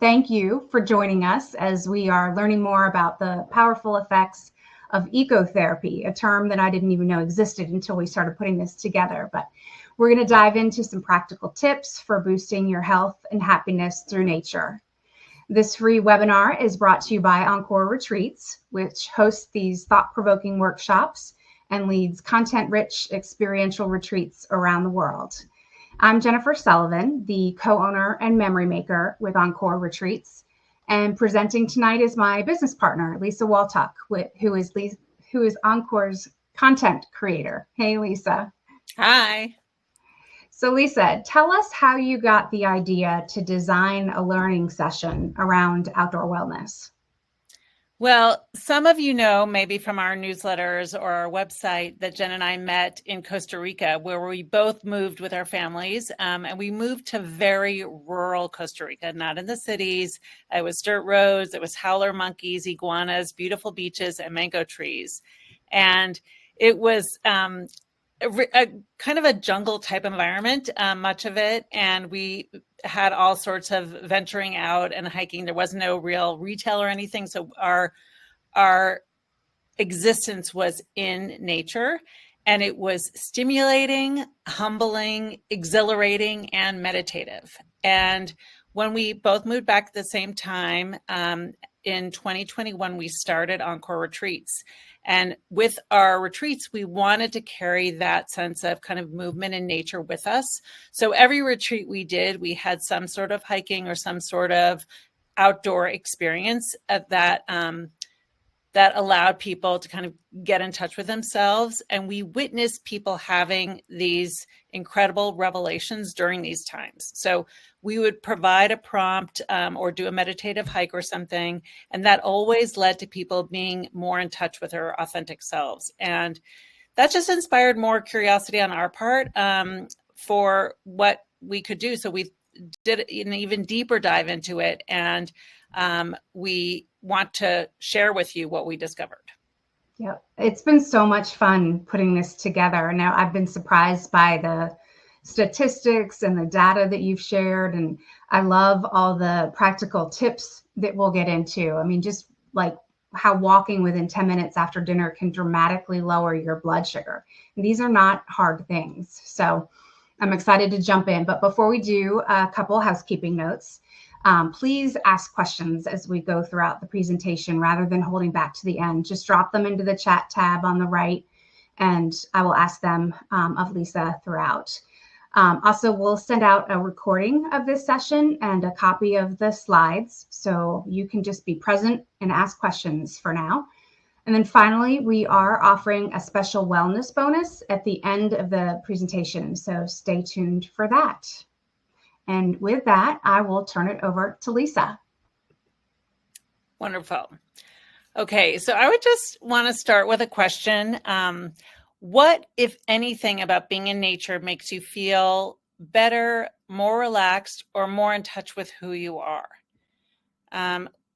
Thank you for joining us as we are learning more about the powerful effects of ecotherapy, a term that I didn't even know existed until we started putting this together. But we're going to dive into some practical tips for boosting your health and happiness through nature. This free webinar is brought to you by Encore Retreats, which hosts these thought-provoking workshops and leads content-rich experiential retreats around the world. I'm Jennifer Sullivan, the co-owner and memory maker with Encore Retreats, and presenting tonight is my business partner, Lisa Waltuck, who is Encore's content creator. Hey, Lisa. Hi. So Lisa, tell us how you got the idea to design a learning session around outdoor wellness. Well, some of you know, maybe from our newsletters or our website, that Jen and I met in Costa Rica, where we both moved with our families. And we moved to very rural Costa Rica, not in the cities. It was dirt roads, it was howler monkeys, iguanas, beautiful beaches, and mango trees. And it was a kind of a jungle type environment, much of it. And we had all sorts of venturing out and hiking. There was no real retail or anything. So our existence was in nature, and it was stimulating, humbling, exhilarating, and meditative. And when we both moved back at the same time, in 2021, we started Encore Retreats. And with our retreats, we wanted to carry that sense of kind of movement in nature with us. So every retreat we did, we had some sort of hiking or some sort of outdoor experience that allowed people to kind of get in touch with themselves. And we witnessed people having these incredible revelations during these times. So we would provide a prompt or do a meditative hike or something. And that always led to people being more in touch with their authentic selves. And that just inspired more curiosity on our part for what we could do. So we did an even deeper dive into it. And we want to share with you what we discovered. Yeah, it's been so much fun putting this together. Now, I've been surprised by the statistics and the data that you've shared, and I love all the practical tips that we'll get into. I mean, just like how walking within 10 minutes after dinner can dramatically lower your blood sugar. And these are not hard things. So I'm excited to jump in. But before we do, a couple housekeeping notes. Please ask questions as we go throughout the presentation rather than holding back to the end. Just drop them into the chat tab on the right, and I will ask them of Lisa throughout. Also, we'll send out a recording of this session and a copy of the slides, so you can just be present and ask questions for now. And then finally, we are offering a special wellness bonus at the end of the presentation, so stay tuned for that. And with that, I will turn it over to Lisa. Wonderful. Okay, so I would just want to start with a question. What, if anything, about being in nature makes you feel better, more relaxed, or more in touch with who you are?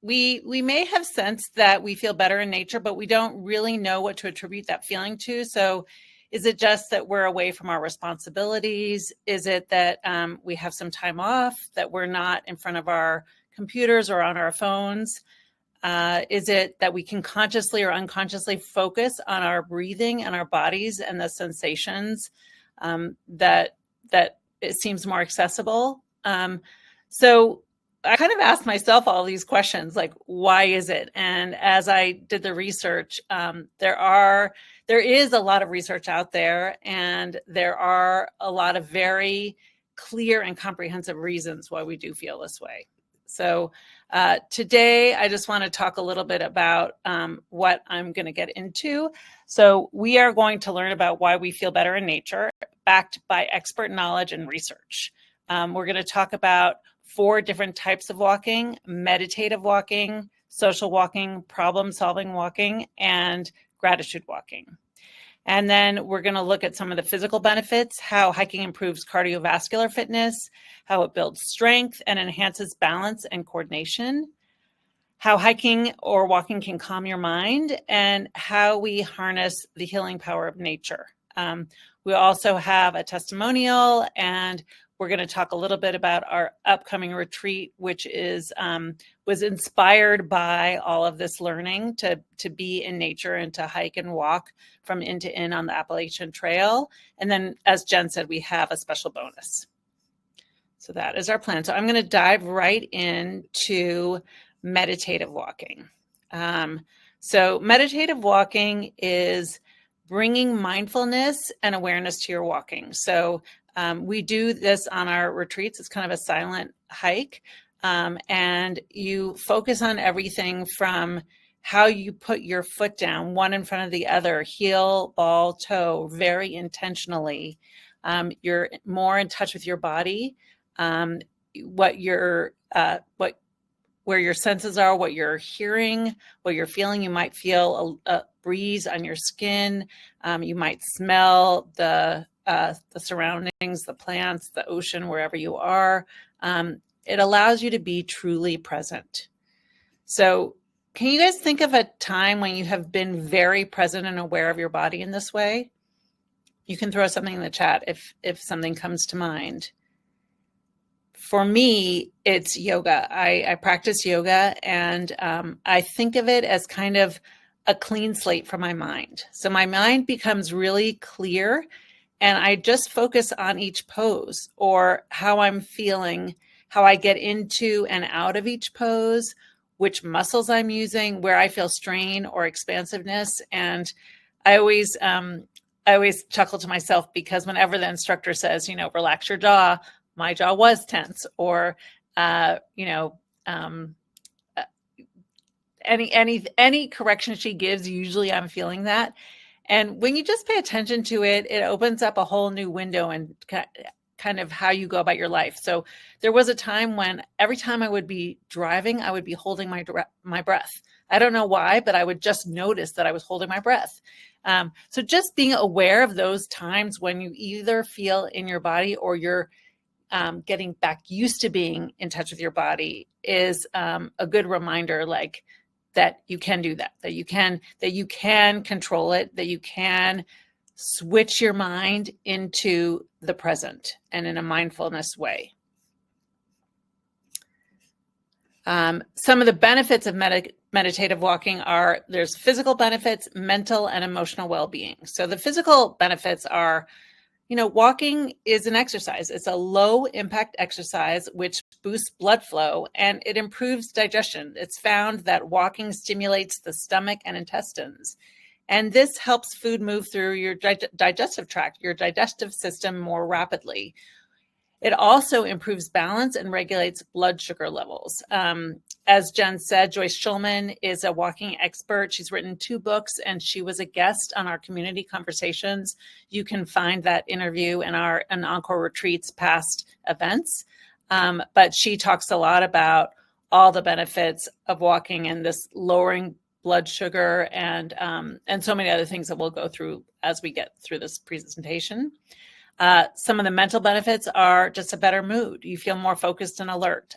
We may have sensed that we feel better in nature, but we don't really know what to attribute that feeling to. So is it just that we're away from our responsibilities? Is it that we have some time off, that we're not in front of our computers or on our phones? Is it that we can consciously or unconsciously focus on our breathing and our bodies and the sensations that it seems more accessible? So I kind of asked myself all these questions, like, why is it? And as I did the research, there is a lot of research out there, and there are a lot of very clear and comprehensive reasons why we do feel this way. So today, I just want to talk a little bit about what I'm going to get into. So we are going to learn about why we feel better in nature, backed by expert knowledge and research. We're going to talk about 4 different types of walking: meditative walking, social walking, problem-solving walking, and gratitude walking. And then we're going to look at some of the physical benefits, how hiking improves cardiovascular fitness, how it builds strength and enhances balance and coordination, how hiking or walking can calm your mind, and how we harness the healing power of nature. We also have a testimonial, and we're going to talk a little bit about our upcoming retreat, which is was inspired by all of this learning to be in nature and to hike and walk from inn to inn on the Appalachian Trail. And then, as Jen said, we have a special bonus. So that is our plan. So I'm going to dive right into meditative walking. So meditative walking is bringing mindfulness and awareness to your walking. So we do this on our retreats. It's kind of a silent hike. And you focus on everything from how you put your foot down, one in front of the other, heel, ball, toe, very intentionally. You're more in touch with your body, where your senses are, what you're hearing, what you're feeling. You might feel a breeze on your skin. You might smell the surroundings, the plants, the ocean, wherever you are. It allows you to be truly present. So can you guys think of a time when you have been very present and aware of your body in this way? You can throw something in the chat if something comes to mind. For me, it's yoga. I practice yoga, and I think of it as kind of a clean slate for my mind. So my mind becomes really clear, and I just focus on each pose or how I'm feeling, how I get into and out of each pose, which muscles I'm using, where I feel strain or expansiveness. And I always chuckle to myself because whenever the instructor says, relax your jaw, my jaw was tense, or, any correction she gives, usually I'm feeling that. And when you just pay attention to it, it opens up a whole new window and kind of how you go about your life. So there was a time when every time I would be driving, I would be holding my breath. I don't know why, but I would just notice that I was holding my breath. So just being aware of those times when you either feel in your body or you're getting back used to being in touch with your body is a good reminder, like that you can do that you can control it, that you can switch your mind into the present and in a mindfulness way. Some of the benefits of meditative walking are there's physical benefits, mental and emotional well-being. So the physical benefits are, walking is an exercise. It's a low impact exercise, which boosts blood flow and it improves digestion. It's found that walking stimulates the stomach and intestines. And this helps food move through your digestive tract, your digestive system more rapidly. It also improves balance and regulates blood sugar levels. As Jen said, Joyce Schulman is a walking expert. She's written 2 books and she was a guest on our community conversations. You can find that interview in our Encore Retreats past events. But she talks a lot about all the benefits of walking and this lowering blood sugar and so many other things that we'll go through as we get through this presentation. Some of the mental benefits are just a better mood. You feel more focused and alert.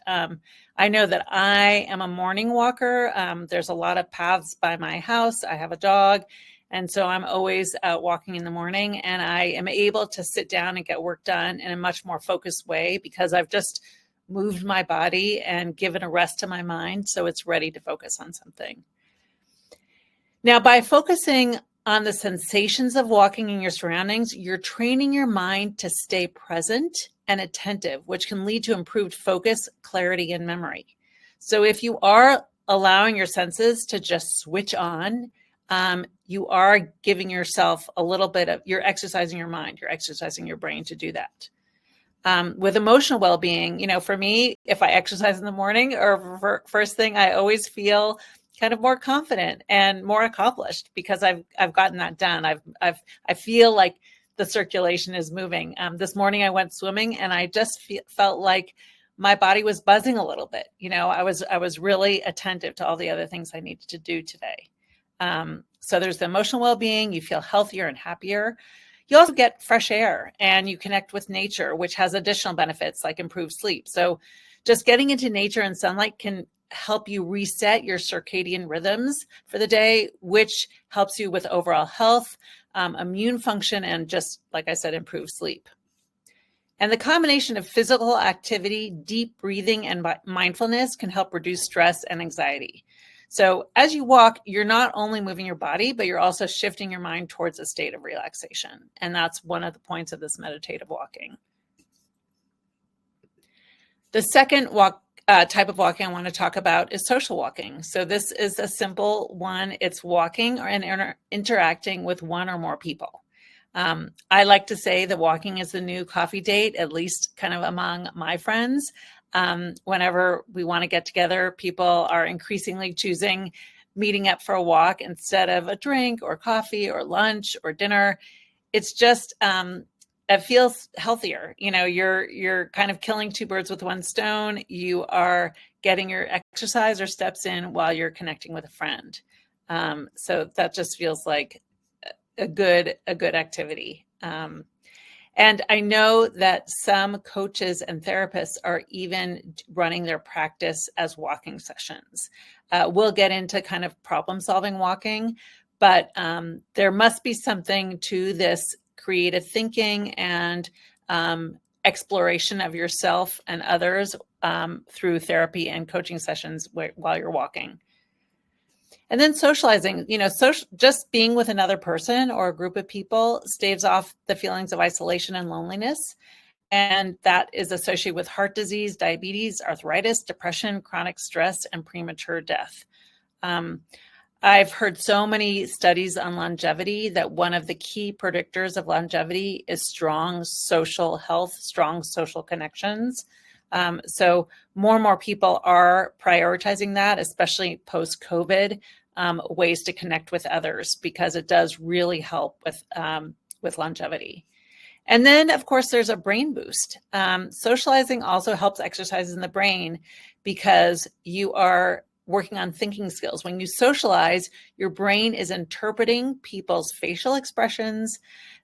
I know that I am a morning walker. There's a lot of paths by my house. I have a dog. And so I'm always out walking in the morning, and I am able to sit down and get work done in a much more focused way because I've just moved my body and given a rest to my mind so it's ready to focus on something. Now, by focusing on the sensations of walking in your surroundings, you're training your mind to stay present and attentive, which can lead to improved focus, clarity, and memory. So if you are allowing your senses to just switch on, you are giving yourself a little bit of, you're exercising your mind, you're exercising your brain to do that. With emotional well-being, for me, if I exercise in the morning or first thing, I always feel kind of more confident and more accomplished because I've gotten that done. I feel like the circulation is moving. This morning I went swimming and I just felt like my body was buzzing a little bit. I was really attentive to all the other things I needed to do today. So there's the emotional well-being. You feel healthier and happier. You also get fresh air and you connect with nature, which has additional benefits like improved sleep. So just getting into nature and sunlight can help you reset your circadian rhythms for the day, which helps you with overall health, immune function, and just, like I said, improve sleep. And the combination of physical activity, deep breathing, and mindfulness can help reduce stress and anxiety. So as you walk, you're not only moving your body, but you're also shifting your mind towards a state of relaxation. And that's one of the points of this meditative walking. The second type of walking I want to talk about is social walking. So this is a simple one. It's walking and interacting with one or more people. I like to say that walking is the new coffee date, at least kind of among my friends. Whenever we want to get together, people are increasingly choosing meeting up for a walk instead of a drink or coffee or lunch or dinner. It's just, it feels healthier. You know, you're kind of killing two birds with one stone. You are getting your exercise or steps in while you're connecting with a friend. So that just feels like a good activity. And I know that some coaches and therapists are even running their practice as walking sessions. We'll get into kind of problem solving walking, but there must be something to this creative thinking and exploration of yourself and others through therapy and coaching sessions while you're walking. And then socializing, you know, just being with another person or a group of people staves off the feelings of isolation and loneliness. And that is associated with heart disease, diabetes, arthritis, depression, chronic stress, and premature death. I've heard so many studies on longevity that one of the key predictors of longevity is strong social health, strong social connections. So more and more people are prioritizing that, especially post-COVID, ways to connect with others, because it does really help with longevity. And then, of course, there's a brain boost. Socializing also helps exercise in the brain because you are working on thinking skills. When you socialize, your brain is interpreting people's facial expressions,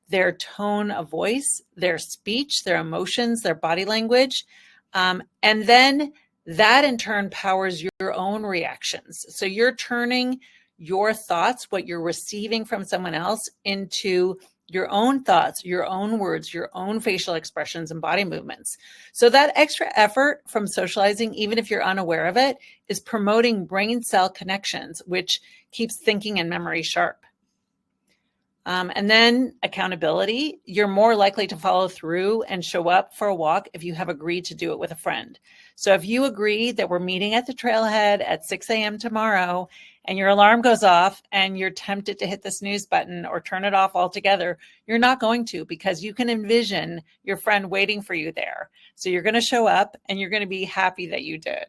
their tone of voice, their speech, their emotions, their body language. And then that in turn powers your own reactions. So you're turning your thoughts, what you're receiving from someone else, into your own thoughts, your own words, your own facial expressions and body movements. So that extra effort from socializing, even if you're unaware of it, is promoting brain cell connections, which keeps thinking and memory sharp. And then accountability, you're more likely to follow through and show up for a walk if you have agreed to do it with a friend. So if you agree that we're meeting at the trailhead at 6 a.m. tomorrow and your alarm goes off and you're tempted to hit the snooze button or turn it off altogether, you're not going to, because you can envision your friend waiting for you there. So you're going to show up and you're going to be happy that you did.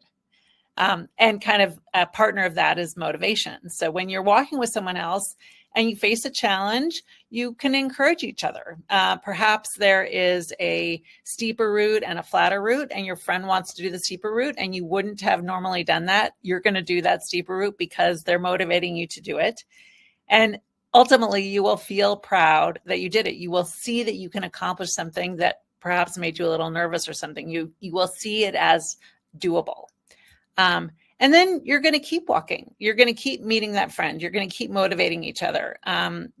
And kind of a partner of that is motivation. So when you're walking with someone else and you face a challenge, you can encourage each other. Perhaps there is a steeper route and a flatter route, and your friend wants to do the steeper route, and you wouldn't have normally done that. You're going to do that steeper route because they're motivating you to do it. And ultimately, you will feel proud that you did it. You will see that you can accomplish something that perhaps made you a little nervous or something. You will see it as doable. And then you're going to keep walking. You're going to keep meeting that friend. You're going to keep motivating each other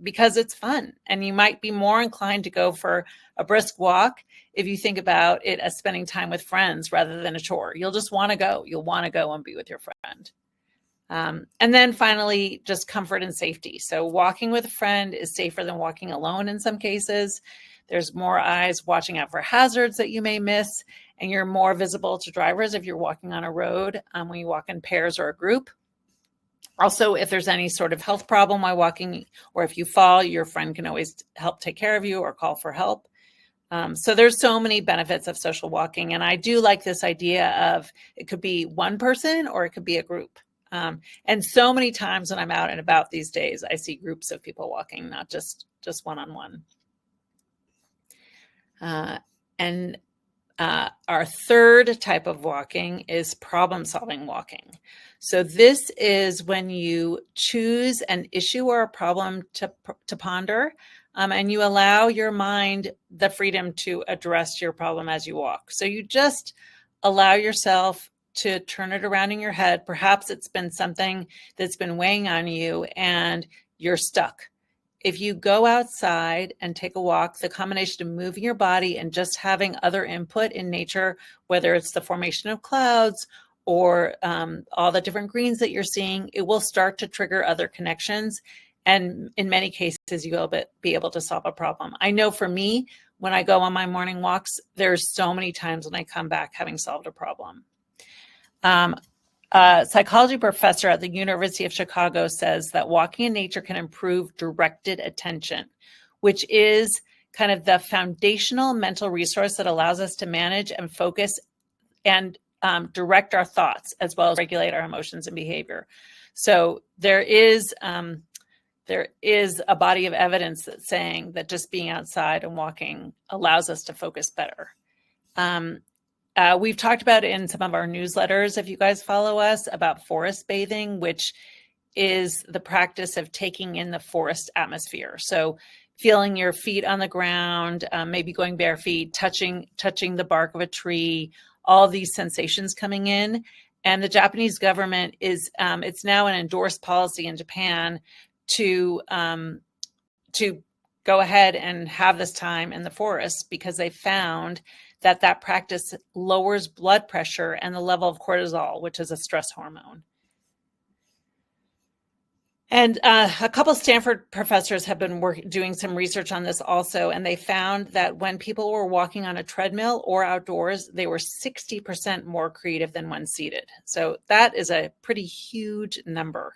because it's fun. And you might be more inclined to go for a brisk walk if you think about it as spending time with friends rather than a chore. You'll just want to go. You'll want to go and be with your friend. And then finally, just comfort and safety. So walking with a friend is safer than walking alone in some cases. There's more eyes watching out for hazards that you may miss, and you're more visible to drivers if you're walking on a road when you walk in pairs or a group. Also, if there's any sort of health problem while walking, or if you fall, your friend can always help take care of you or call for help. So there's so many benefits of social walking. And I do like this idea of it could be one person or it could be a group. And so many times when I'm out and about these days, I see groups of people walking, not just one-on-one. And our third type of walking is problem-solving walking. So this is when you choose an issue or a problem to ponder, and you allow your mind the freedom to address your problem as you walk. So you just allow yourself to turn it around in your head. Perhaps it's been something that's been weighing on you and you're stuck. if you go outside and take a walk, the combination of moving your body and just having other input in nature, whether it's the formation of clouds or all the different greens that you're seeing, it will start to trigger other connections. And in many cases, you will be able to solve a problem. I know for me, when I go on my morning walks, there's so many times when I come back having solved a problem. A psychology professor at the University of Chicago says that walking in nature can improve directed attention, which is kind of the foundational mental resource that allows us to manage and focus and direct our thoughts, as well as regulate our emotions and behavior. So there is a body of evidence that's saying that just being outside and walking allows us to focus better. We've talked about it in some of our newsletters, if you guys follow us, about forest bathing, which is the practice of taking in the forest atmosphere. So feeling your feet on the ground, maybe going bare feet, touching the bark of a tree, all these sensations coming in. And the Japanese government is, it's now an endorsed policy in Japan to go ahead and have this time in the forest, because they found that practice lowers blood pressure and the level of cortisol, which is a stress hormone. And a couple of Stanford professors have been doing some research on this also, and they found that when people were walking on a treadmill or outdoors, they were 60% more creative than when seated. So that is a pretty huge number.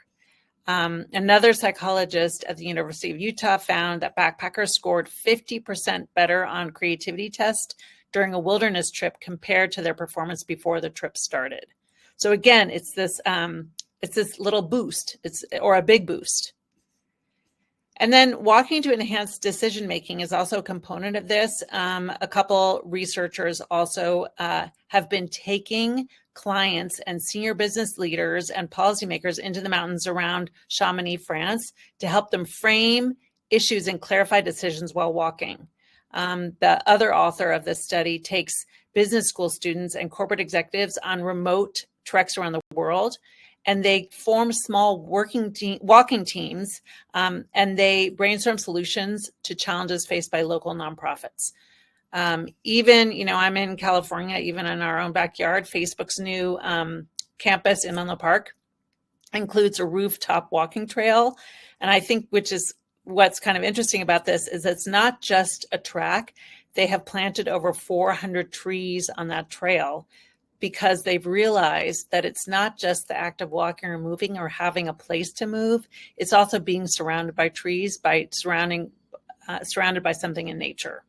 Another psychologist at the University of Utah found that backpackers scored 50% better on creativity tests during a wilderness trip compared to their performance before the trip started. So again, it's this little boost, or a big boost. And then walking to enhance decision-making is also a component of this. A couple researchers also have been taking clients and senior business leaders and policymakers into the mountains around Chamonix, France, to help them frame issues and clarify decisions while walking. The other author of this study takes business school students and corporate executives on remote treks around the world, and they form small walking teams, and they brainstorm solutions to challenges faced by local nonprofits. Even, I'm in California, even in our own backyard, Facebook's new campus in Menlo Park includes a rooftop walking trail. And I think, which is what's kind of interesting about this, is it's not just a track. They have planted over 400 trees on that trail, because they've realized that it's not just the act of walking or moving or having a place to move. It's also being surrounded by trees, by surrounded by something in nature.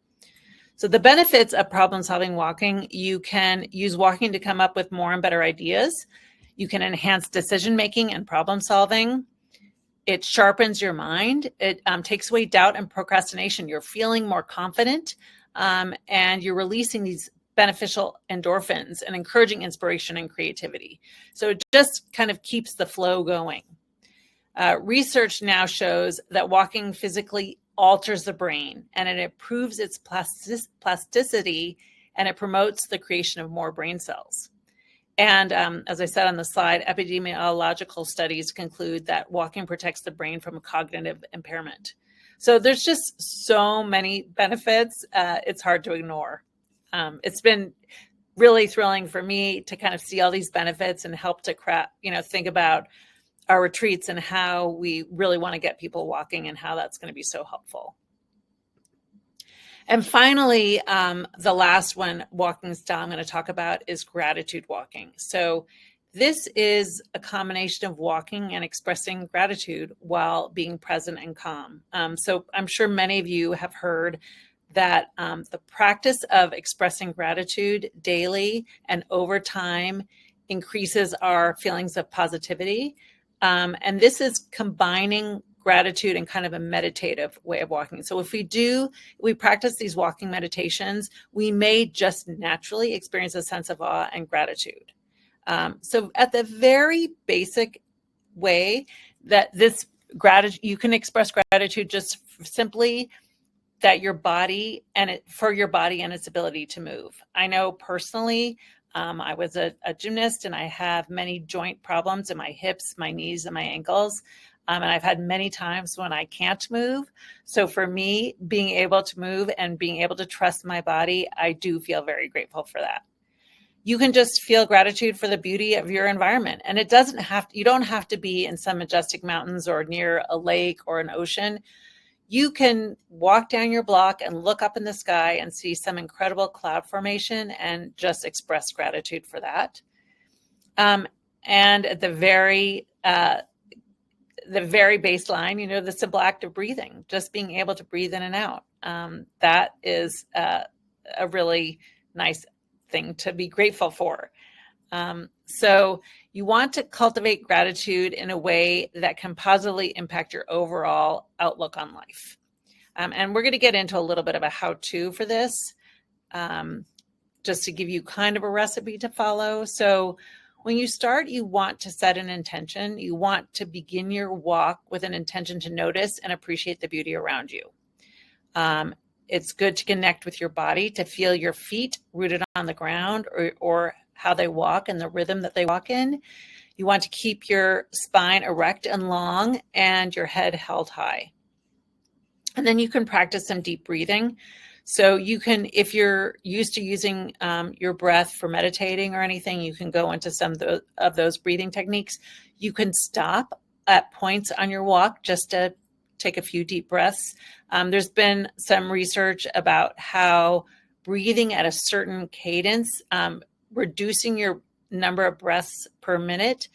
So the benefits of problem-solving walking: you can use walking to come up with more and better ideas. You can enhance decision-making and problem-solving. It sharpens your mind. It takes away doubt and procrastination. You're feeling more confident, and you're releasing these beneficial endorphins and encouraging inspiration and creativity. So it just kind of keeps the flow going. Research now shows that walking physically alters the brain, and it improves its plasticity, and it promotes the creation of more brain cells. And as I said on the slide, epidemiological studies conclude that walking protects the brain from cognitive impairment. So there's just so many benefits, it's hard to ignore. It's been really thrilling for me to kind of see all these benefits and help to think about our retreats and how we really want to get people walking and how that's going to be so helpful. And finally, the last walking style I'm going to talk about is gratitude walking. So this is a combination of walking and expressing gratitude while being present and calm. So I'm sure many of you have heard that the practice of expressing gratitude daily and over time increases our feelings of positivity. And this is combining gratitude and kind of a meditative way of walking. So if we practice these walking meditations, we may just naturally experience a sense of awe and gratitude. So at the very basic way that this gratitude, you can express gratitude just simply that for your body and its ability to move. I know personally, I was a gymnast, and I have many joint problems in my hips, my knees, and my ankles. And I've had many times when I can't move. So for me, being able to move and being able to trust my body, I do feel very grateful for that. You can just feel gratitude for the beauty of your environment. And it doesn't have to, you don't have to be in some majestic mountains or near a lake or an ocean. You can walk down your block and look up in the sky and see some incredible cloud formation and just express gratitude for that. And at the very baseline, the simple act of breathing, just being able to breathe in and out. That is a really nice thing to be grateful for. So you want to cultivate gratitude in a way that can positively impact your overall outlook on life. And we're going to get into a little bit of a how-to for this, just to give you kind of a recipe to follow. So when you start, you want to set an intention. You want to begin your walk with an intention to notice and appreciate the beauty around you. It's good to connect with your body, to feel your feet rooted on the ground or how they walk and the rhythm that they walk in. You want to keep your spine erect and long and your head held high. And then you can practice some deep breathing. So you can, if you're used to using your breath for meditating or anything, you can go into some of those breathing techniques. You can stop at points on your walk just to take a few deep breaths. There's been some research about how breathing at a certain cadence, reducing your number of breaths per minute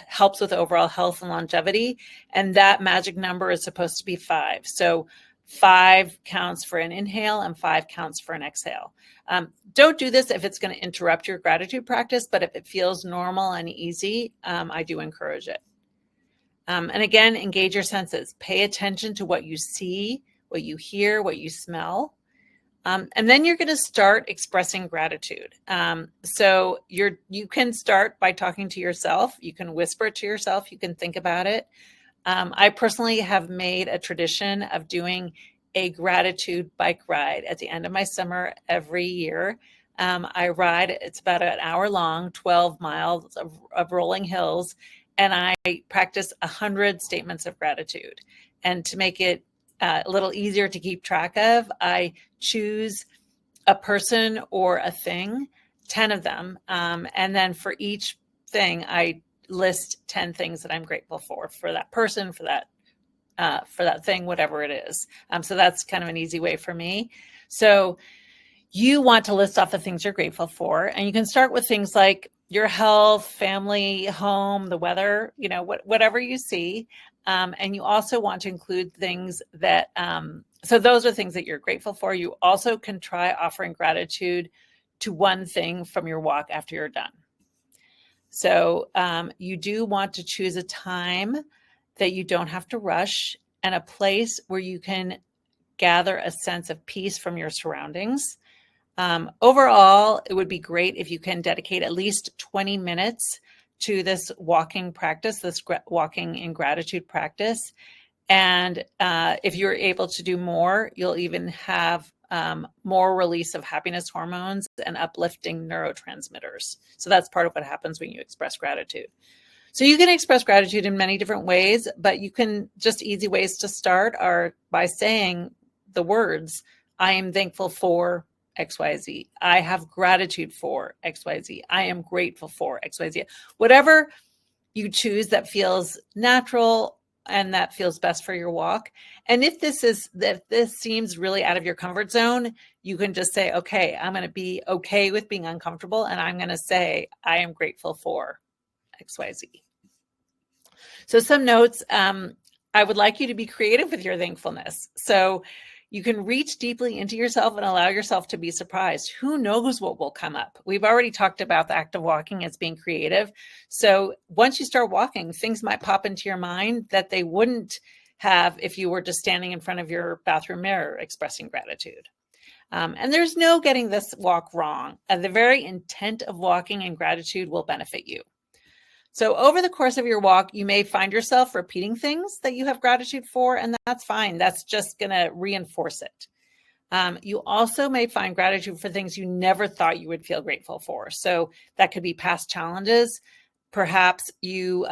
helps with overall health and longevity. And that magic number is supposed to be 5. So 5 counts for an inhale and 5 counts for an exhale. Don't do this if it's going to interrupt your gratitude practice, but if it feels normal and easy, I do encourage it. And again, engage your senses. Pay attention to what you see, what you hear, what you smell. And then you're going to start expressing gratitude. So you can start by talking to yourself. You can whisper it to yourself. You can think about it. I personally have made a tradition of doing a gratitude bike ride at the end of my summer every year. I ride, it's about an hour long, 12 miles of rolling hills, and I practice 100 statements of gratitude. And to make it a little easier to keep track of, I choose a person or a thing, 10 of them. And then for each thing, I list 10 things that I'm grateful for that person, for that thing, whatever it is. So that's kind of an easy way for me. So you want to list off the things you're grateful for, and you can start with things like your health, family, home, the weather, whatever you see. And you also want to include things that, so those are things that you're grateful for. You also can try offering gratitude to one thing from your walk after you're done. So you do want to choose a time that you don't have to rush and a place where you can gather a sense of peace from your surroundings. Overall, it would be great if you can dedicate at least 20 minutes to this walking practice, this walking in gratitude practice. And if you're able to do more, you'll even have more release of happiness hormones and uplifting neurotransmitters. So that's part of what happens when you express gratitude. So you can express gratitude in many different ways, but just easy ways to start are by saying the words, I am thankful for XYZ. I have gratitude for XYZ. I am grateful for XYZ. Whatever you choose that feels natural and that feels best for your walk. And if this seems really out of your comfort zone, you can just say, okay, I'm going to be okay with being uncomfortable. And I'm going to say, I am grateful for XYZ. So some notes, I would like you to be creative with your thankfulness. So you can reach deeply into yourself and allow yourself to be surprised. Who knows what will come up? We've already talked about the act of walking as being creative. So once you start walking, things might pop into your mind that they wouldn't have if you were just standing in front of your bathroom mirror expressing gratitude. And there's no getting this walk wrong. The very intent of walking in gratitude will benefit you. So over the course of your walk, you may find yourself repeating things that you have gratitude for, and that's fine. That's just going to reinforce it. You also may find gratitude for things you never thought you would feel grateful for. So that could be past challenges. Perhaps you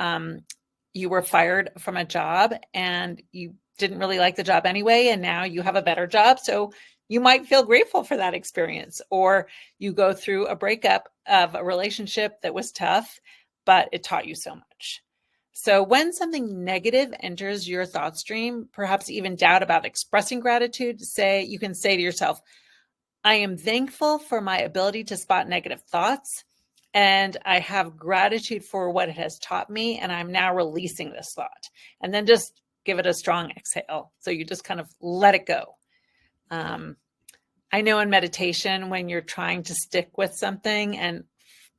were fired from a job and you didn't really like the job anyway, and now you have a better job. So you might feel grateful for that experience. Or you go through a breakup of a relationship that was tough, but it taught you so much. So when something negative enters your thought stream, perhaps even doubt about expressing gratitude, you can say to yourself, I am thankful for my ability to spot negative thoughts, and I have gratitude for what it has taught me, and I'm now releasing this thought. And then just give it a strong exhale. So you just kind of let it go. I know in meditation, when you're trying to stick with something and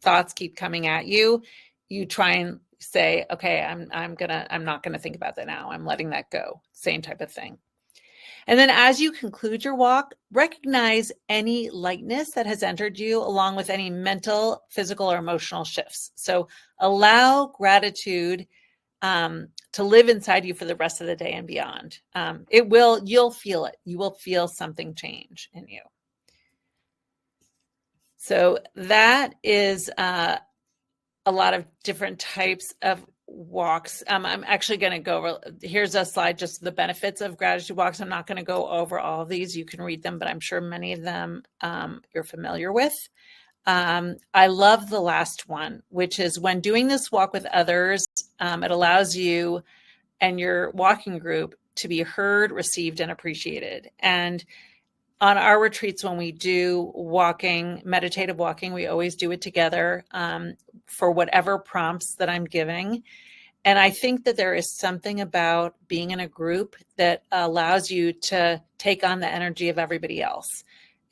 thoughts keep coming at you, you try and say, okay, I'm not gonna think about that now. I'm letting that go. Same type of thing. And then as you conclude your walk, recognize any lightness that has entered you, along with any mental, physical, or emotional shifts. So allow gratitude to live inside you for the rest of the day and beyond. You'll feel it. You will feel something change in you. So that is a lot of different types of walks. I'm actually going to go over, here's a slide, just the benefits of gratitude walks. I'm not going to go over all of these. You can read them, but I'm sure many of them you're familiar with. I love the last one, which is when doing this walk with others, it allows you and your walking group to be heard, received, and appreciated. And on our retreats, when we do meditative walking, we always do it together for whatever prompts that I'm giving. And I think that there is something about being in a group that allows you to take on the energy of everybody else.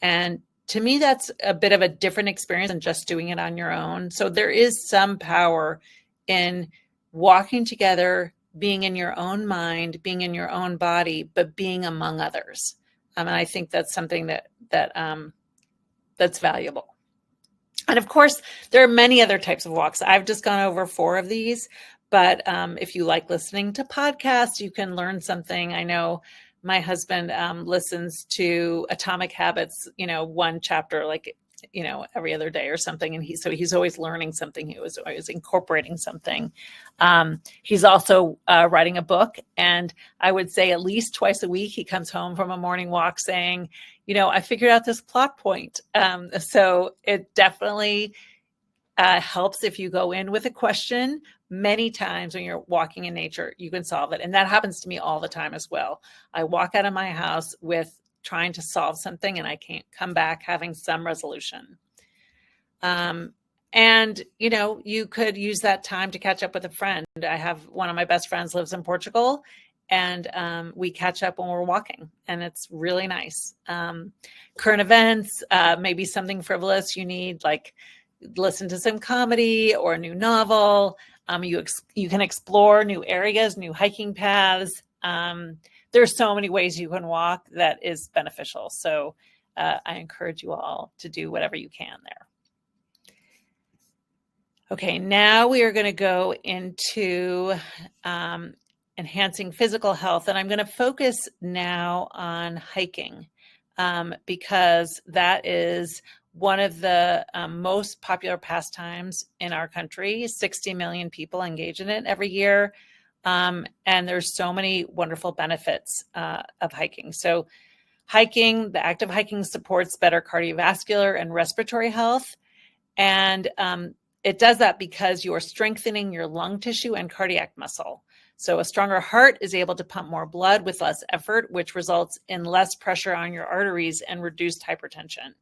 And to me, that's a bit of a different experience than just doing it on your own. So there is some power in walking together, being in your own mind, being in your own body, but being among others. And I think that's something that's valuable. And of course, there are many other types of walks. I've just gone over 4 of these, but if you like listening to podcasts, you can learn something. I know my husband listens to Atomic Habits, one chapter, every other day or something. And he's always learning something. He was always incorporating something. He's also writing a book. And I would say at least twice a week, he comes home from a morning walk saying, I figured out this plot point. So it definitely helps if you go in with a question. Many times when you're walking in nature, you can solve it. And that happens to me all the time as well. I walk out of my house with trying to solve something and I can't come back having some resolution. And, you could use that time to catch up with a friend. I have one of my best friends lives in Portugal, and we catch up when we're walking, and it's really nice. Current events, maybe something frivolous you need, like listen to some comedy or a new novel. You can explore new areas, new hiking paths. There's so many ways you can walk that is beneficial. So I encourage you all to do whatever you can there. Okay, now we are going to go into enhancing physical health. And I'm going to focus now on hiking because that is one of the most popular pastimes in our country. 60 million people engage in it every year. And there's so many wonderful benefits of hiking. So the act of hiking supports better cardiovascular and respiratory health. And it does that because you are strengthening your lung tissue and cardiac muscle. So a stronger heart is able to pump more blood with less effort, which results in less pressure on your arteries and reduced hypertension.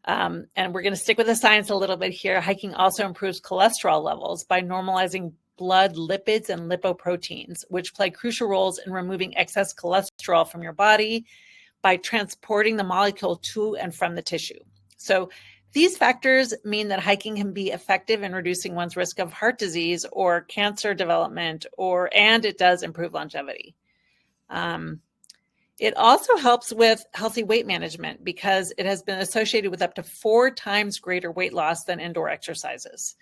And we're going to stick with the science a little bit here. Hiking also improves cholesterol levels by normalizing blood lipids and lipoproteins, which play crucial roles in removing excess cholesterol from your body by transporting the molecule to and from the tissue. So these factors mean that hiking can be effective in reducing one's risk of heart disease or cancer development, and it does improve longevity. It also helps with healthy weight management because it has been associated with up to 4 times greater weight loss than indoor exercises.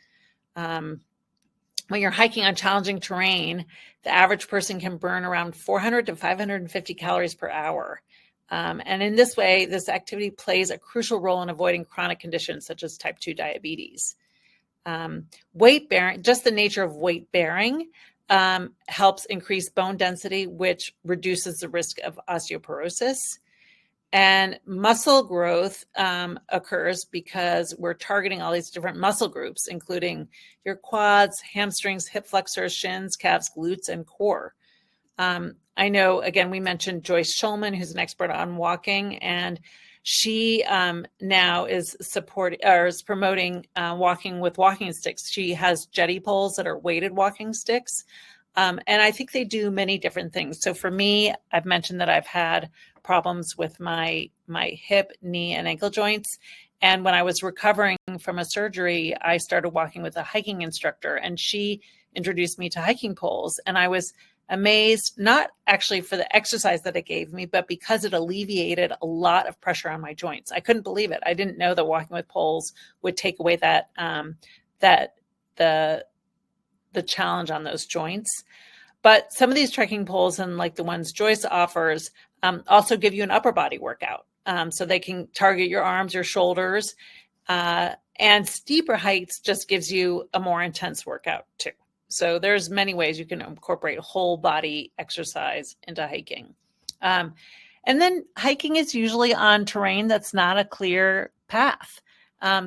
When you're hiking on challenging terrain, the average person can burn around 400 to 550 calories per hour. And in this way, this activity plays a crucial role in avoiding chronic conditions such as type 2 diabetes. Weight bearing, just the nature of weight bearing, helps increase bone density, which reduces the risk of osteoporosis. And muscle growth occurs because we're targeting all these different muscle groups, including your quads, hamstrings, hip flexors, shins, calves, glutes, and core. I know, again, we mentioned Joyce Schulman, who's an expert on walking, and she now is promoting walking with walking sticks. She has jetty poles that are weighted walking sticks. And I think they do many different things. So for me, I've mentioned that I've had problems with my hip, knee, and ankle joints. And when I was recovering from a surgery, I started walking with a hiking instructor, and she introduced me to hiking poles. And I was amazed, not actually for the exercise that it gave me, but because it alleviated a lot of pressure on my joints. I couldn't believe it. I didn't know that walking with poles would take away that the challenge on those joints. But some of these trekking poles, and like the ones Joyce offers, also give you an upper body workout. So they can target your arms, your shoulders, and steeper heights just gives you a more intense workout too. So there's many ways you can incorporate whole body exercise into hiking. And then hiking is usually on terrain that's not a clear path.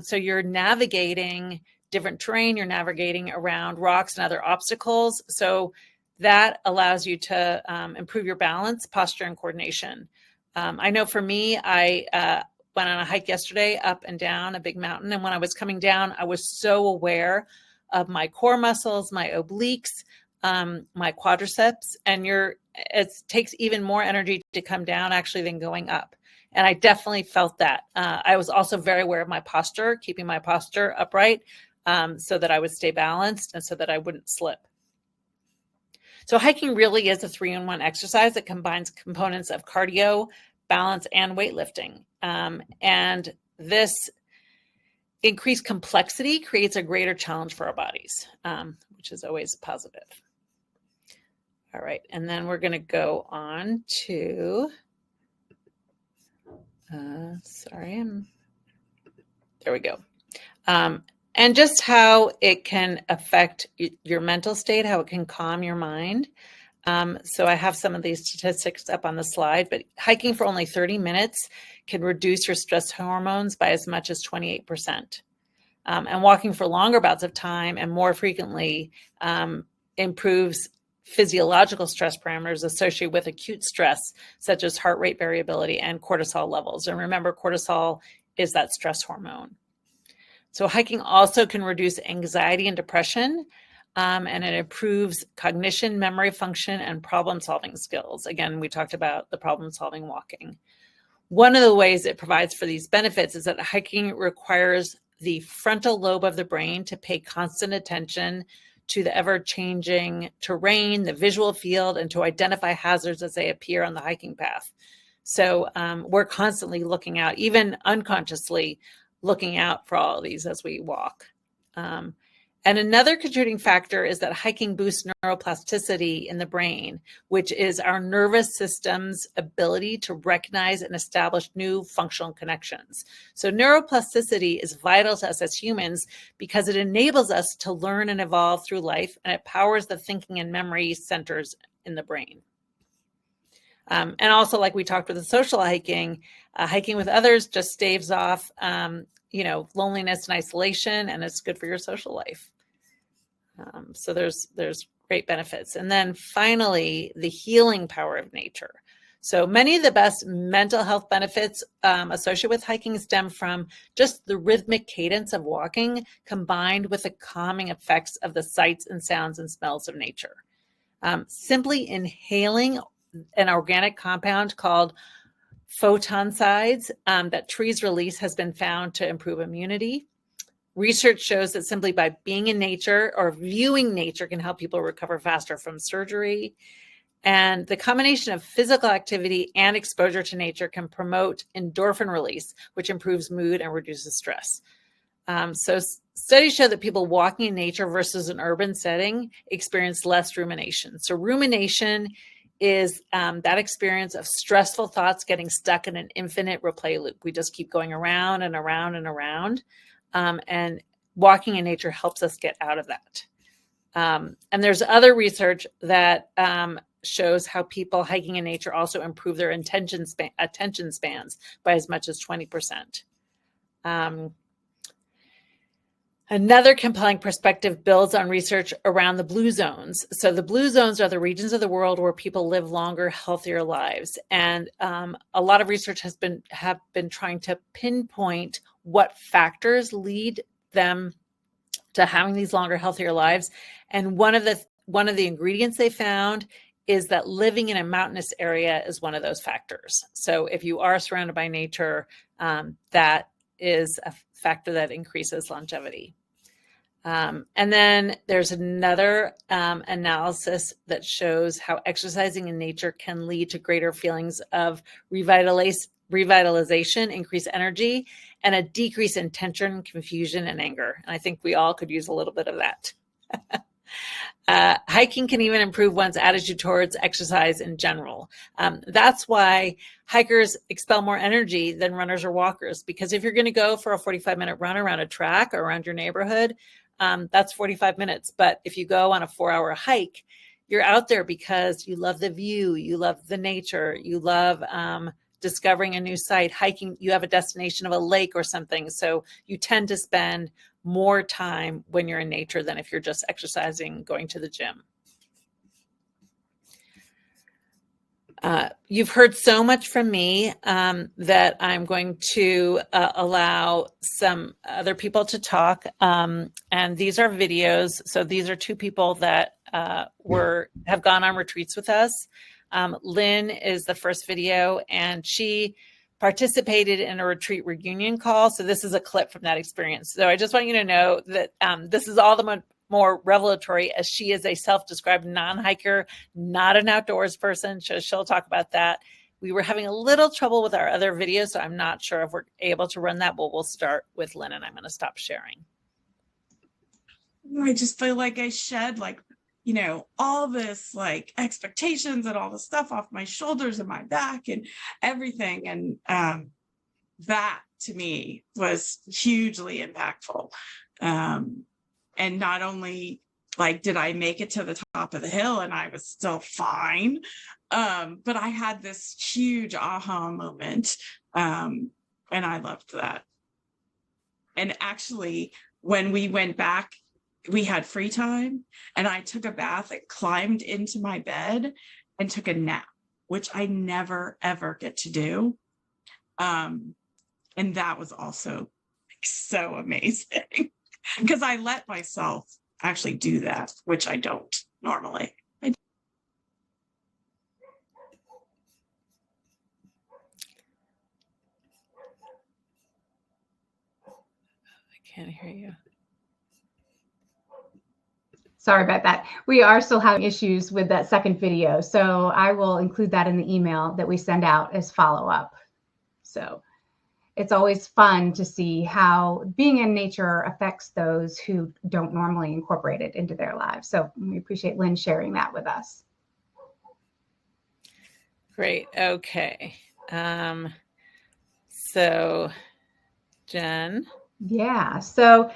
So you're navigating different terrain, you're navigating around rocks and other obstacles. So that allows you to improve your balance, posture, and coordination. I know for me, I went on a hike yesterday up and down a big mountain. And when I was coming down, I was so aware of my core muscles, my obliques, my quadriceps, and it takes even more energy to come down actually than going up. And I definitely felt that. I was also very aware of my posture, keeping my posture upright so that I would stay balanced and so that I wouldn't slip. So hiking really is a 3-in-1 exercise that combines components of cardio, balance, and weightlifting. And this increased complexity creates a greater challenge for our bodies, which is always positive. All right, and then we're going to go on to, there we go. And just how it can affect your mental state, how it can calm your mind. So I have some of these statistics up on the slide, but hiking for only 30 minutes can reduce your stress hormones by as much as 28%. And walking for longer bouts of time and more frequently improves physiological stress parameters associated with acute stress, such as heart rate variability and cortisol levels. And remember, cortisol is that stress hormone. So hiking also can reduce anxiety and depression, and it improves cognition, memory function, and problem-solving skills. Again, we talked about the problem-solving walking. One of the ways it provides for these benefits is that hiking requires the frontal lobe of the brain to pay constant attention to the ever-changing terrain, the visual field, and to identify hazards as they appear on the hiking path. So we're constantly looking out, even unconsciously looking out for all of these as we walk. And another contributing factor is that hiking boosts neuroplasticity in the brain, which is our nervous system's ability to recognize and establish new functional connections. So neuroplasticity is vital to us as humans because it enables us to learn and evolve through life, and it powers the thinking and memory centers in the brain. And also, like we talked with the social hiking, hiking with others just staves off loneliness and isolation, and it's good for your social life. So there's great benefits. And then finally, the healing power of nature. So many of the best mental health benefits associated with hiking stem from just the rhythmic cadence of walking combined with the calming effects of the sights and sounds and smells of nature. Simply inhaling an organic compound called photosides that trees release has been found to improve immunity. Research shows that simply by being in nature or viewing nature can help people recover faster from surgery. And the combination of physical activity and exposure to nature can promote endorphin release, which improves mood and reduces stress. So studies show that people walking in nature versus an urban setting experience less rumination. So rumination is that experience of stressful thoughts getting stuck in an infinite replay loop. We just keep going around and around and around. And walking in nature helps us get out of that. And there's other research that shows how people hiking in nature also improve their attention spans by as much as 20%. Another compelling perspective builds on research around the blue zones. So the blue zones are the regions of the world where people live longer, healthier lives. And a lot of research have been trying to pinpoint what factors lead them to having these longer, healthier lives. And one of the ingredients they found is that living in a mountainous area is one of those factors. So if you are surrounded by nature, that is a factor that increases longevity. And then there's another analysis that shows how exercising in nature can lead to greater feelings of revitalization, increased energy, and a decrease in tension, confusion, and anger. And I think we all could use a little bit of that. Hiking can even improve one's attitude towards exercise in general. That's why hikers expel more energy than runners or walkers, because if you're going to go for a 45-minute run around a track or around your neighborhood, that's 45 minutes. But if you go on a 4-hour hike, you're out there because you love the view, you love the nature, you love discovering a new site. Hiking, you have a destination of a lake or something. So you tend to spend more time when you're in nature than if you're just exercising, going to the gym. You've heard so much from me that I'm going to allow some other people to talk. And these are videos. So these are two people that have gone on retreats with us. Lynn is the first video, and she participated in a retreat reunion call. So this is a clip from that experience. So I just want you to know that this is all the more revelatory, as she is a self-described non-hiker, not an outdoors person. So she'll talk about that. We were having a little trouble with our other videos, so I'm not sure if we're able to run that, but we'll start with Lynn, and I'm going to stop sharing. I just feel like I shed all this expectations and all the stuff off my shoulders and my back and everything. And that to me was hugely impactful. And not only did I make it to the top of the hill and I was still fine, but I had this huge aha moment. And I loved that. And actually, when we went back, we had free time, and I took a bath and climbed into my bed and took a nap, which I never, ever get to do. And that was also so amazing because I let myself actually do that, which I don't normally. I can't hear you. Sorry about that. We are still having issues with that second video. So I will include that in the email that we send out as follow-up. So it's always fun to see how being in nature affects those who don't normally incorporate it into their lives. So we appreciate Lynn sharing that with us. Great. Okay. So Jen. Yeah. So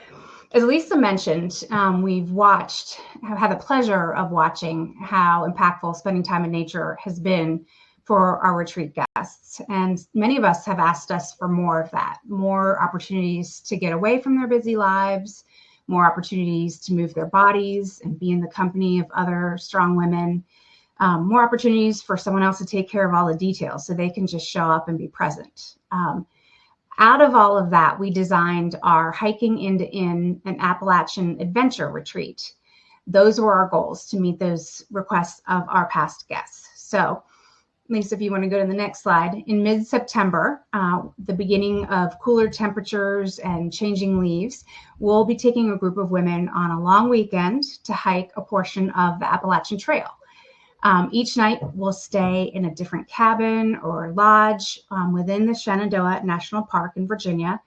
as Lisa mentioned, we've had the pleasure of watching how impactful spending time in nature has been for our retreat guests. And many of us have asked us for more of that, more opportunities to get away from their busy lives, more opportunities to move their bodies and be in the company of other strong women, more opportunities for someone else to take care of all the details so they can just show up and be present. Out of all of that, we designed our Hiking Inn to Inn and Appalachian Adventure Retreat. Those were our goals, to meet those requests of our past guests. So, Lisa, if you want to go to the next slide, in mid-September, the beginning of cooler temperatures and changing leaves, we'll be taking a group of women on a long weekend to hike a portion of the Appalachian Trail. Each night we'll stay in a different cabin or lodge within the Shenandoah National Park in Virginia.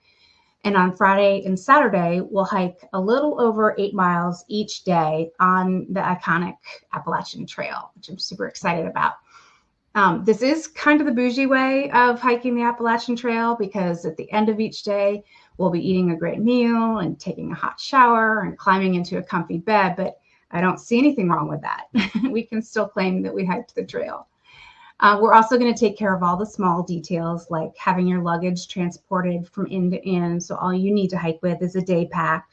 And on Friday and Saturday, we'll hike a little over 8 miles each day on the iconic Appalachian Trail, which I'm super excited about. This is kind of the bougie way of hiking the Appalachian Trail, because at the end of each day, we'll be eating a great meal and taking a hot shower and climbing into a comfy bed. But I don't see anything wrong with that. We can still claim that we hiked the trail. We're also going to take care of all the small details, like having your luggage transported from inn to inn. So all you need to hike with is a day pack.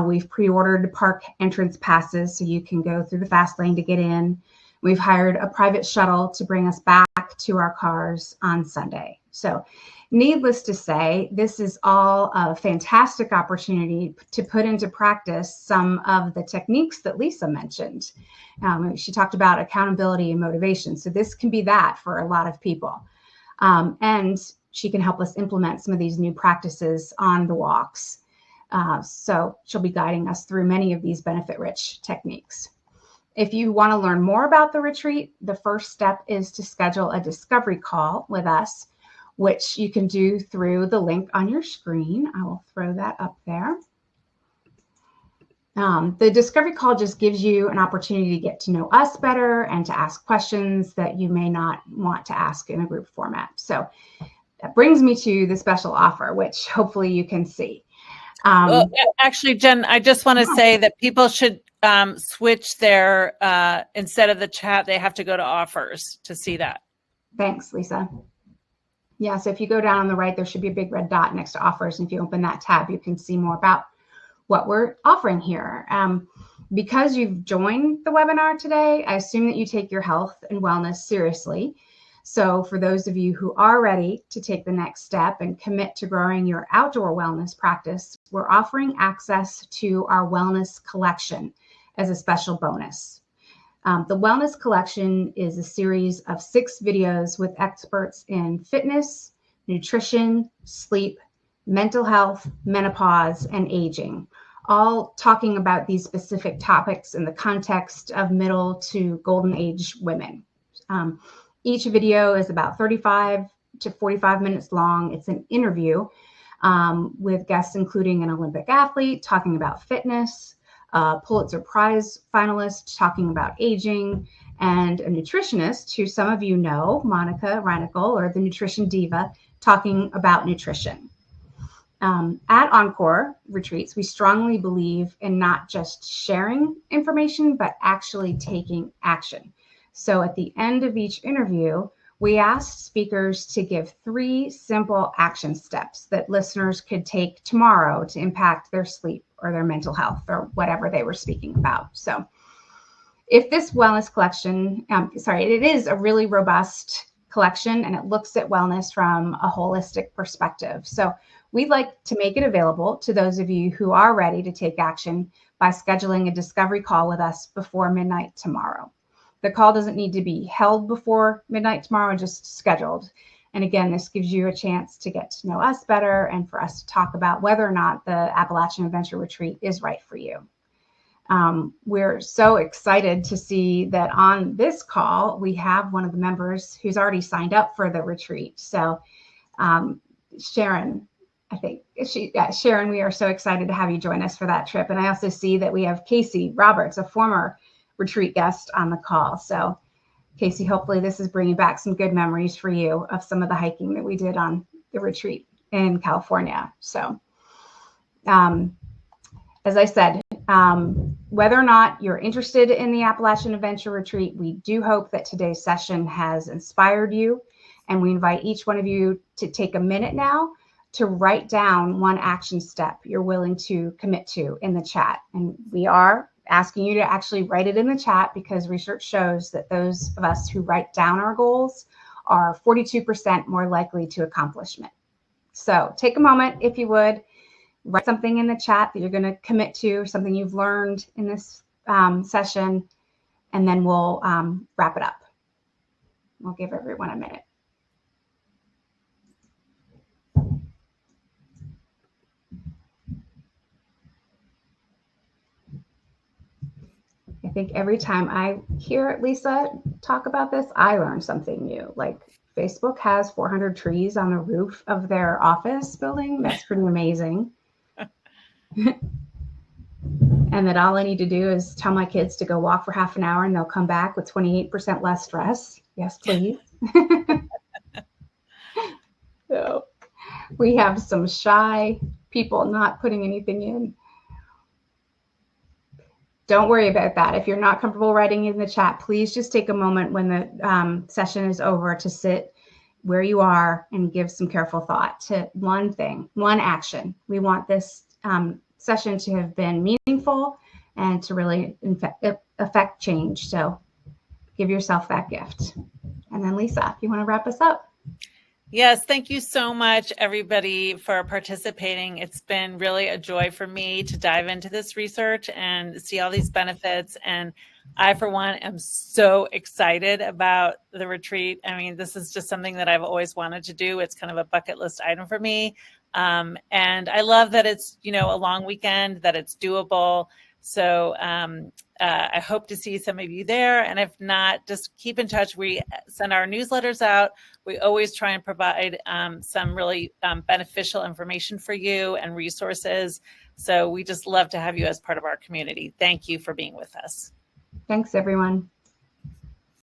We've pre-ordered park entrance passes so you can go through the fast lane to get in. We've hired a private shuttle to bring us back to our cars on Sunday. So needless to say, this is all a fantastic opportunity to put into practice some of the techniques that Lisa mentioned. She talked about accountability and motivation. So this can be that for a lot of people. And she can help us implement some of these new practices on the walks. So she'll be guiding us through many of these benefit-rich techniques. If you want to learn more about the retreat, the first step is to schedule a discovery call with us, which you can do through the link on your screen. I will throw that up there. The discovery call just gives you an opportunity to get to know us better and to ask questions that you may not want to ask in a group format. So that brings me to the special offer, which hopefully you can see. Well, actually, Jen, I just want to say that people should switch their, instead of the chat, they have to go to offers to see that. Thanks, Lisa. Yeah, so if you go down on the right, there should be a big red dot next to offers. And if you open that tab, you can see more about what we're offering here. Because you've joined the webinar today, I assume that you take your health and wellness seriously. So for those of you who are ready to take the next step and commit to growing your outdoor wellness practice, we're offering access to our wellness collection as a special bonus. The wellness collection is a series of 6 videos with experts in fitness, nutrition, sleep, mental health, menopause, and aging, all talking about these specific topics in the context of middle to golden age women. Each video is about 35 to 45 minutes long. It's an interview with guests including an Olympic athlete talking about fitness, a Pulitzer Prize finalist talking about aging, and a nutritionist who some of you know, Monica Reinikel, or the Nutrition Diva, talking about nutrition. At Encore Retreats, we strongly believe in not just sharing information, but actually taking action. So at the end of each interview, we asked speakers to give 3 simple action steps that listeners could take tomorrow to impact their sleep or their mental health or whatever they were speaking about. So if this wellness collection, it is a really robust collection and it looks at wellness from a holistic perspective. So we'd like to make it available to those of you who are ready to take action by scheduling a discovery call with us before midnight tomorrow. The call doesn't need to be held before midnight tomorrow, just scheduled. And again, this gives you a chance to get to know us better and for us to talk about whether or not the Appalachian Adventure Retreat is right for you. We're so excited to see that on this call, we have one of the members who's already signed up for the retreat. So Sharon, Sharon, we are so excited to have you join us for that trip. And I also see that we have Casey Roberts, a former retreat guest, on the call. So Casey, hopefully this is bringing back some good memories for you of some of the hiking that we did on the retreat in California. So as I said, whether or not you're interested in the Appalachian Adventure Retreat, we do hope that today's session has inspired you. And we invite each one of you to take a minute now to write down one action step you're willing to commit to in the chat. And we are asking you to actually write it in the chat because research shows that those of us who write down our goals are 42% more likely to accomplishment. So take a moment, if you would, write something in the chat that you're going to commit to, something you've learned in this session, and then we'll wrap it up. We'll give everyone a minute. I think every time I hear Lisa talk about this, I learn something new. Like Facebook has 400 trees on the roof of their office building. That's pretty amazing. And that all I need to do is tell my kids to go walk for half an hour and they'll come back with 28% less stress. Yes, please. So we have some shy people not putting anything in. Don't worry about that. If you're not comfortable writing in the chat, please just take a moment when the session is over to sit where you are and give some careful thought to one thing, one action. We want this session to have been meaningful and to really affect change. So give yourself that gift. And then Lisa, if you want to wrap us up. Yes, thank you so much, everybody, for participating. It's been really a joy for me to dive into this research and see all these benefits. And I, for one, am so excited about the retreat. I mean, this is just something that I've always wanted to do. It's kind of a bucket list item for me. And I love that it's, you know, a long weekend, that it's doable. So I hope to see some of you there. And if not, just keep in touch. We send our newsletters out. We always try and provide some really beneficial information for you and resources. So we just love to have you as part of our community. Thank you for being with us. Thanks, everyone.